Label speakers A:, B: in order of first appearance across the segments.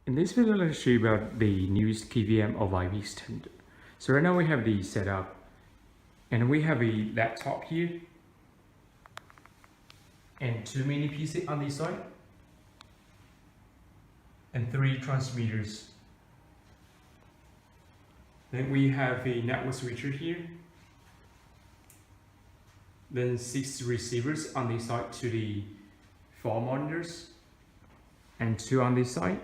A: In this video, let's show you about the newest KVM of IV standard. So right now we have the setup, and we have a laptop here, and 2 mini PC on this side, and 3 transmitters. Then we have a network switcher here, then 6 receivers on this side to the 4 monitors, and 2 on this side.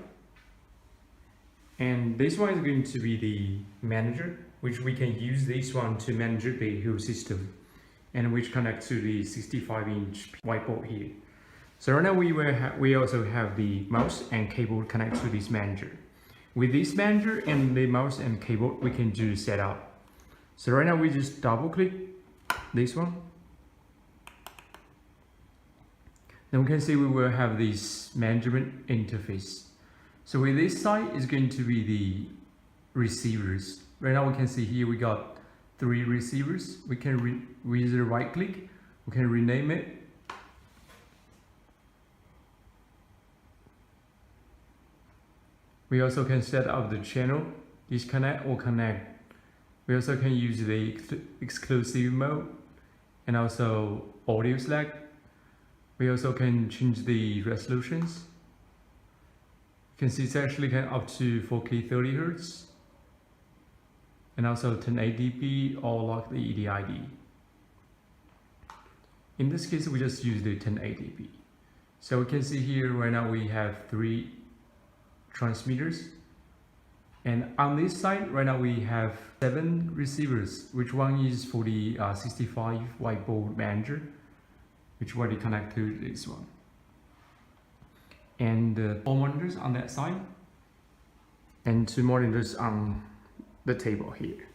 A: And this one is going to be the manager, which we can use this one to manage the whole system, and which connects to the 65-inch whiteboard here. So right now we also have the mouse and keyboard connected to this manager. With this manager and the mouse and keyboard, we can do the setup. So right now we just double click this one. Then we can see we will have this management interface. So with this side is going to be the receivers. Right now we can see here we got 3 receivers. We can with the right click, we can rename it. We also can set up the channel, disconnect or connect. We also can use the exclusive mode and also audio select. We also can change the resolutions. You can see it's actually can up to 4K 30 Hz and also 1080p or like the EDID. In this case, we just use the 1080p. So we can see here right now we have 3 transmitters, and on this side right now we have 7 receivers, which one is for the 65 whiteboard manager, which already connect to this one, and 4 monitors on that side, and 2 monitors on the table here.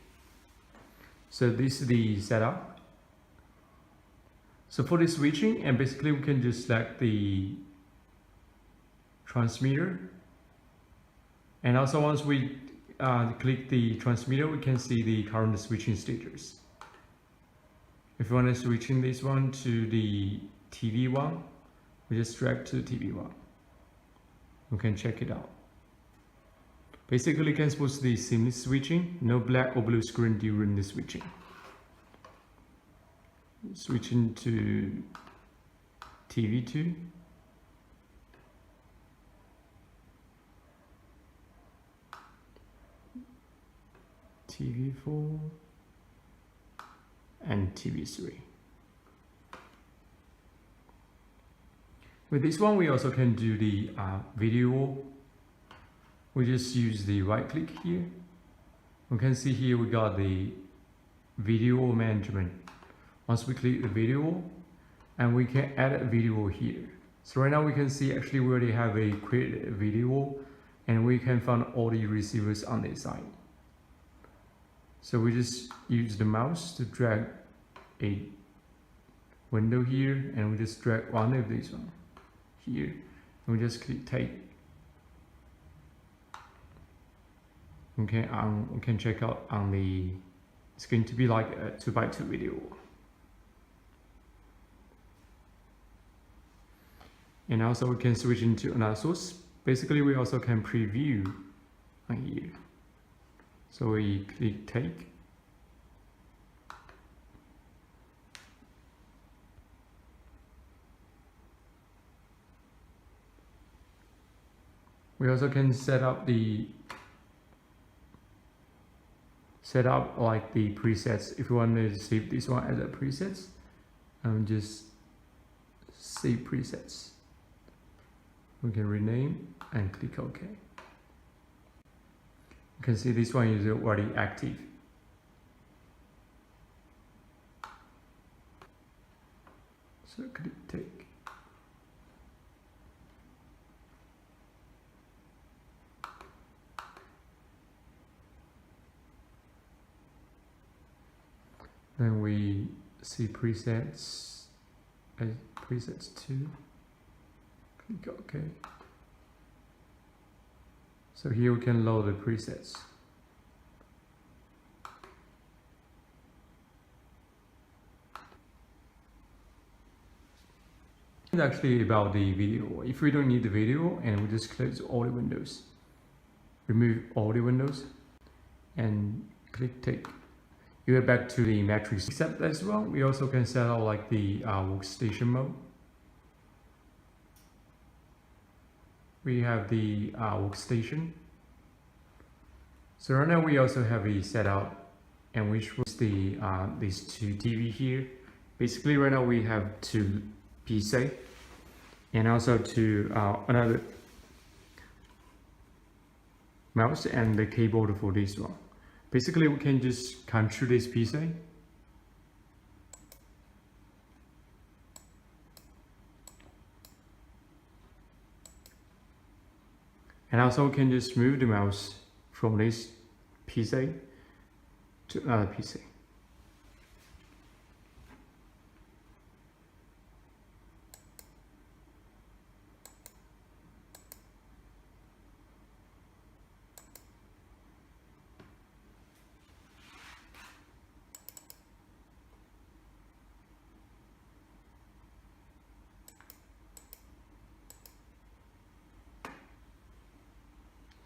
A: So this is the setup. So for the switching, and basically we can just select the transmitter, and also once we click the transmitter, we can see the current switching status. If you want to switch in this one to the TV one, we just drag to TV one. We can check it out. Basically, you can suppose the seamless switching, no black or blue screen during the switching. Switching to TV2. TV4 and TV3. With this one, we also can do the video. We just use the right click here. We can see here we got the video management. Once we click the video, and we can add a video here. So right now we can see actually we already have a created video, and we can find all the receivers on this side. So we just use the mouse to drag a window here, and we just drag one of these one here, and we just click take. Okay, we can check out on the, it's going to be like a 2x2 video. And also we can switch into another source. Basically we also can preview on here. So we click take. We also can set up like the presets. If you want to save this one as a presets, just save presets. We can rename and click OK. You can see this one is already active. So click take. Then we see presets as presets 2. Click OK. So here we can load the presets. It's actually about the video. If we don't need the video, and we just close all the windows. remove all the windows and click take. You are back to the matrix. Except as well, we also can set out like the workstation mode. We have the workstation. So right now we also have a setup, and which was the these two TV here. Basically right now we have two PC and also two another mouse and the keyboard for this one. Basically we can just control this PC. And also we can just move the mouse from this PC to another PC.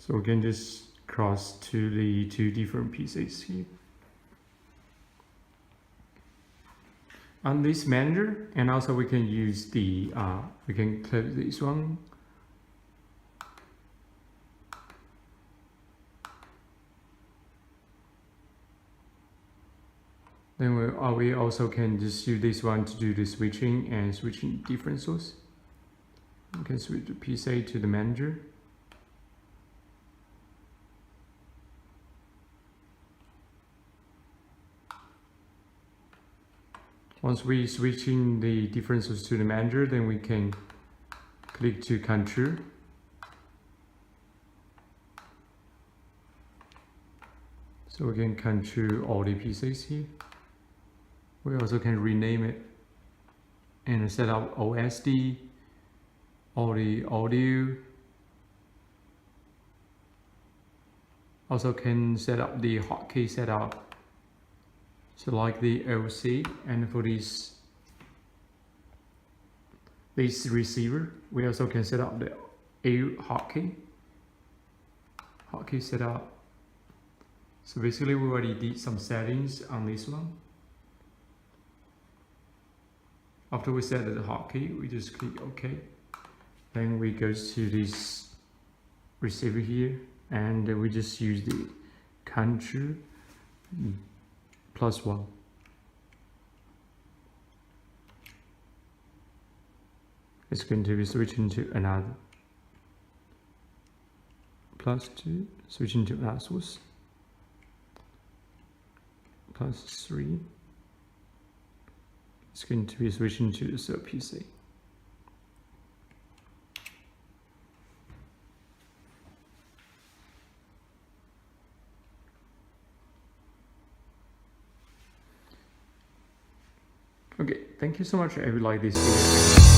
A: So we can just cross to the two different PCs here. On this manager, and also we can use the, we can click this one. Then we also can just use this one to do the switching and switching different source. We can switch the PC to the manager. Once we switching the differences to the manager, then we can click to control. So we can control all the PCs here. We also can rename it and set up OSD, all the audio. Also can set up the hotkey setup. So like the LC, and for this receiver, we also can set up the A hotkey setup. So basically we already did some settings on this one. After we set the hotkey, we just click OK. Then we go to this receiver here, and we just use the control +1. It's going to be switching to another. +2, switching to another source. +3. It's going to be switching to the third PC. Okay, thank you so much if you like this video.